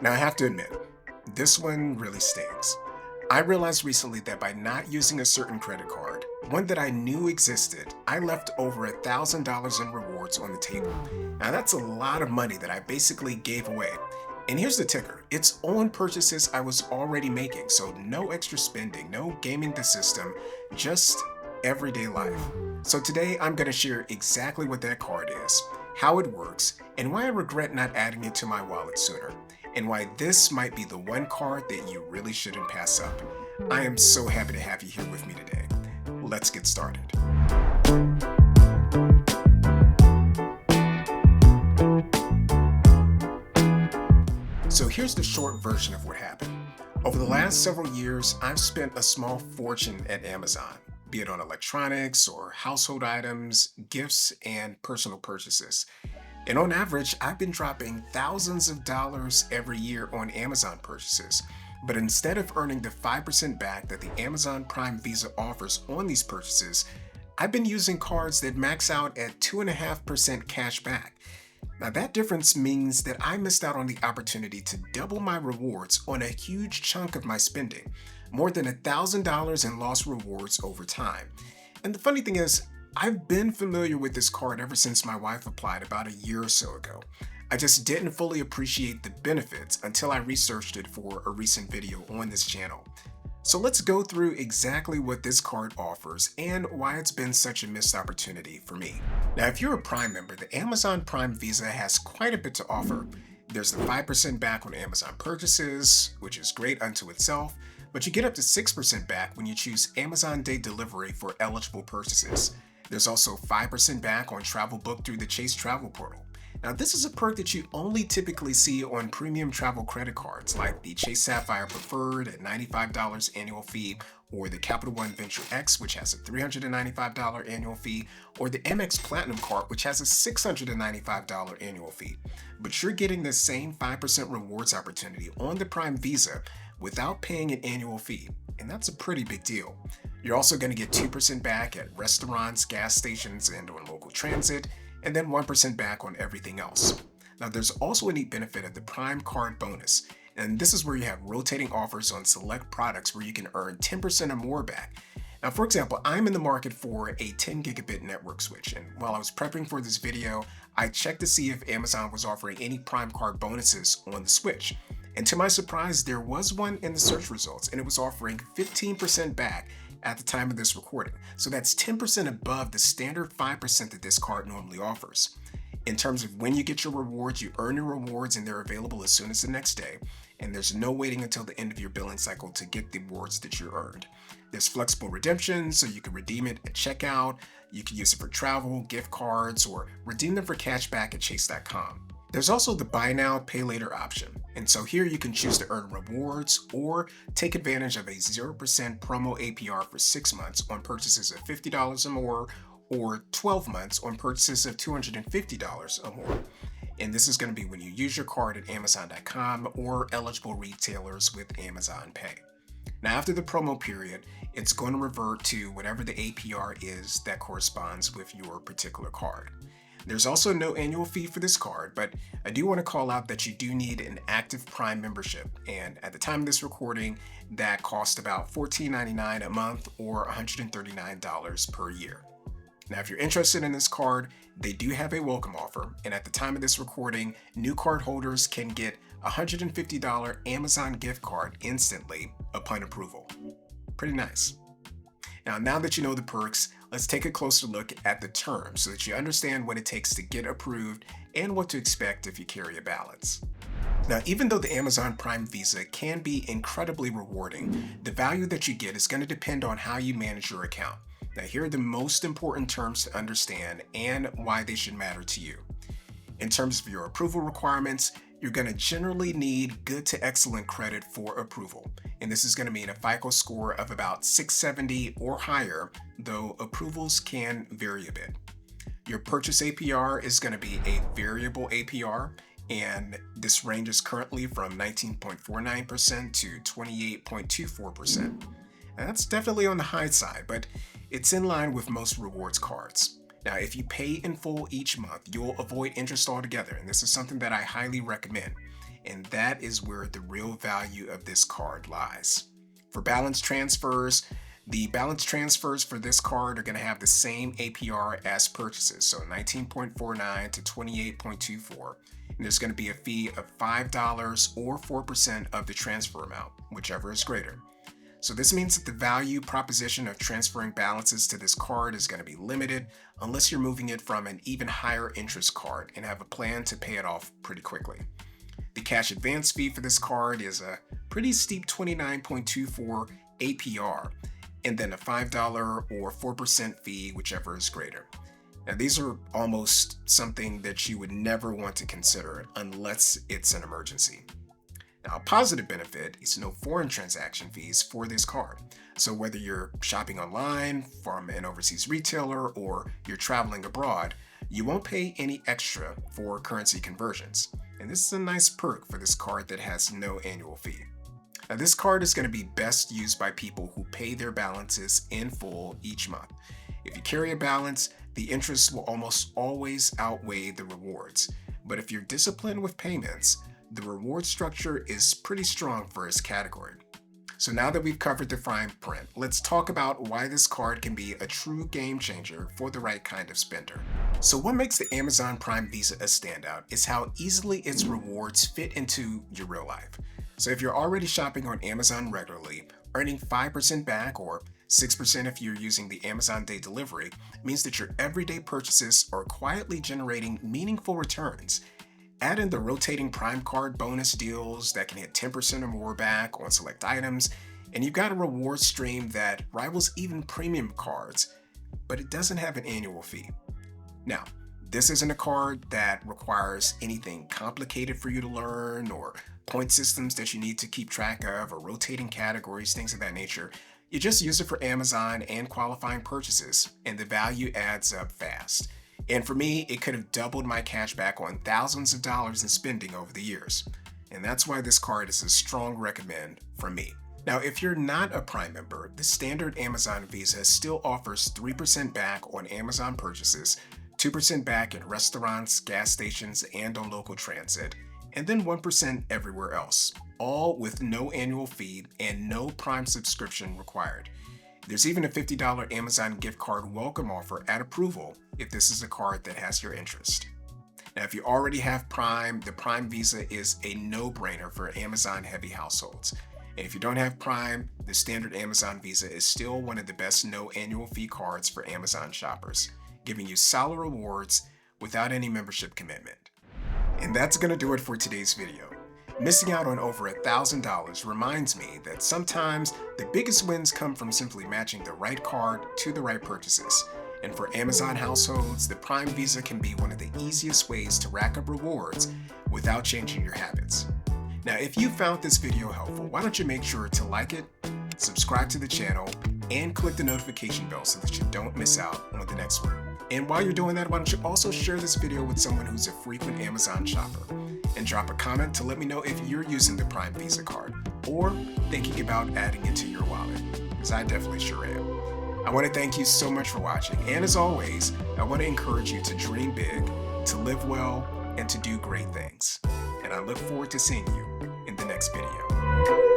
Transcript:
Now, I have to admit, this one really stings. I realized recently that by not using a certain credit card, one that I knew existed, I left over $1,000 in rewards on the table. Now, that's a lot of money that I basically gave away. And here's the ticker, it's on purchases I was already making, so no extra spending, no gaming the system, just everyday life. So today I'm going to share exactly what that card is, how it works, and why I regret not adding it to my wallet sooner, and why this might be the one card that you really shouldn't pass up. I am so happy to have you here with me today. Let's get started. So here's the short version of what happened. Over the last several years, I've spent a small fortune at Amazon, be it on electronics or household items, gifts, and personal purchases. And on average, I've been dropping thousands of dollars every year on Amazon purchases. But instead of earning the 5% back that the Amazon Prime Visa offers on these purchases, I've been using cards that max out at 2.5% cash back. Now, that difference means that I missed out on the opportunity to double my rewards on a huge chunk of my spending, more than $1,000 in lost rewards over time. And the funny thing is, I've been familiar with this card ever since my wife applied about a year or so ago. I just didn't fully appreciate the benefits until I researched it for a recent video on this channel. So let's go through exactly what this card offers and why it's been such a missed opportunity for me. Now, if you're a Prime member, the Amazon Prime Visa has quite a bit to offer. There's the 5% back on Amazon purchases, which is great unto itself, but you get up to 6% back when you choose Amazon Day Delivery for eligible purchases. There's also 5% back on travel booked through the Chase Travel Portal. Now, this is a perk that you only typically see on premium travel credit cards like the Chase Sapphire Preferred at $95 annual fee, or the Capital One Venture X, which has a $395 annual fee, or the Amex Platinum Card, which has a $695 annual fee. But you're getting the same 5% rewards opportunity on the Prime Visa without paying an annual fee, and that's a pretty big deal. You're also going to get 2% back at restaurants, gas stations, and on local transit, and then 1% back on everything else. Now, there's also a neat benefit of the Prime Card Bonus, and this is where you have rotating offers on select products where you can earn 10% or more back. Now, for example, I'm in the market for a 10 gigabit network switch, and while I was prepping for this video, I checked to see if Amazon was offering any Prime Card bonuses on the switch. And to my surprise, there was one in the search results, and it was offering 15% back at the time of this recording. So that's 10% above the standard 5% that this card normally offers. In terms of when you get your rewards, you earn your rewards and they're available as soon as the next day. And there's no waiting until the end of your billing cycle to get the rewards that you earned. There's flexible redemption, so you can redeem it at checkout. You can use it for travel, gift cards, or redeem them for cash back at chase.com. There's also the buy now, pay later option. And so here you can choose to earn rewards or take advantage of a 0% promo APR for 6 months on purchases of $50 or more, or 12 months on purchases of $250 or more. And this is going to be when you use your card at Amazon.com or eligible retailers with Amazon Pay. Now, after the promo period, it's going to revert to whatever the APR is that corresponds with your particular card. There's also no annual fee for this card, but I do want to call out that you do need an active Prime membership, and at the time of this recording, that costs about $14.99 a month or $139 per year. Now, if you're interested in this card, they do have a welcome offer, and at the time of this recording, new card holders can get a $150 Amazon gift card instantly upon approval. Pretty nice. Now that you know the perks, let's take a closer look at the terms so that you understand what it takes to get approved and what to expect if you carry a balance. Now, even though the Amazon Prime Visa can be incredibly rewarding, the value that you get is going to depend on how you manage your account. Now, here are the most important terms to understand and why they should matter to you. In terms of your approval requirements, you're going to generally need good to excellent credit for approval. And this is going to mean a FICO score of about 670 or higher, though approvals can vary a bit. Your purchase APR is going to be a variable APR, and this ranges currently from 19.49% to 28.24%. And that's definitely on the high side, but it's in line with most rewards cards. Now, if you pay in full each month, you'll avoid interest altogether, and this is something that I highly recommend. and that is where the real value of this card lies. For balance transfers, the balance transfers for this card are going to have the same APR as purchases, so 19.49 to 28.24. And there's going to be a fee of $5 or 4% of the transfer amount, whichever is greater. So this means that the value proposition of transferring balances to this card is going to be limited unless you're moving it from an even higher interest card and have a plan to pay it off pretty quickly. The cash advance fee for this card is a pretty steep 29.24 APR, and then a $5 or 4% fee, whichever is greater. Now, these are almost something that you would never want to consider unless it's an emergency. Now, a positive benefit is no foreign transaction fees for this card. So whether you're shopping online from an overseas retailer or you're traveling abroad, you won't pay any extra for currency conversions. And this is a nice perk for this card that has no annual fee. Now, this card is going to be best used by people who pay their balances in full each month. If you carry a balance, the interest will almost always outweigh the rewards. But if you're disciplined with payments, the reward structure is pretty strong for its category. So now that we've covered the fine print, let's talk about why this card can be a true game changer for the right kind of spender. So what makes the Amazon Prime Visa a standout is how easily its rewards fit into your real life. So if you're already shopping on Amazon regularly, earning 5% back or 6% if you're using the Amazon Day Delivery means that your everyday purchases are quietly generating meaningful returns. Add in the rotating Prime card bonus deals that can hit 10% or more back on select items, and you've got a reward stream that rivals even premium cards, but it doesn't have an annual fee. Now, this isn't a card that requires anything complicated for you to learn or point systems that you need to keep track of or rotating categories, things of that nature. You just use it for Amazon and qualifying purchases, and the value adds up fast. And for me, it could have doubled my cash back on thousands of dollars in spending over the years. And that's why this card is a strong recommend from me. Now, if you're not a Prime member, the standard Amazon Visa still offers 3% back on Amazon purchases, 2% back in restaurants, gas stations, and on local transit, and then 1% everywhere else, all with no annual fee and no Prime subscription required. There's even a $50 Amazon gift card welcome offer at approval if this is a card that has your interest. Now, if you already have Prime, the Prime Visa is a no-brainer for Amazon-heavy households. And if you don't have Prime, the standard Amazon Visa is still one of the best no annual fee cards for Amazon shoppers, giving you solid rewards without any membership commitment. And that's going to do it for today's video. Missing out on over $1,000 reminds me that sometimes the biggest wins come from simply matching the right card to the right purchases. And for Amazon households, the Prime Visa can be one of the easiest ways to rack up rewards without changing your habits. Now, if you found this video helpful, why don't you make sure to like it, subscribe to the channel, and click the notification bell so that you don't miss out on the next one. And while you're doing that, why don't you also share this video with someone who's a frequent Amazon shopper, and drop a comment to let me know if you're using the Prime Visa card or thinking about adding it to your wallet, because I definitely sure am. I want to thank you so much for watching, and as always, I want to encourage you to dream big, to live well, and to do great things. And I look forward to seeing you in the next video.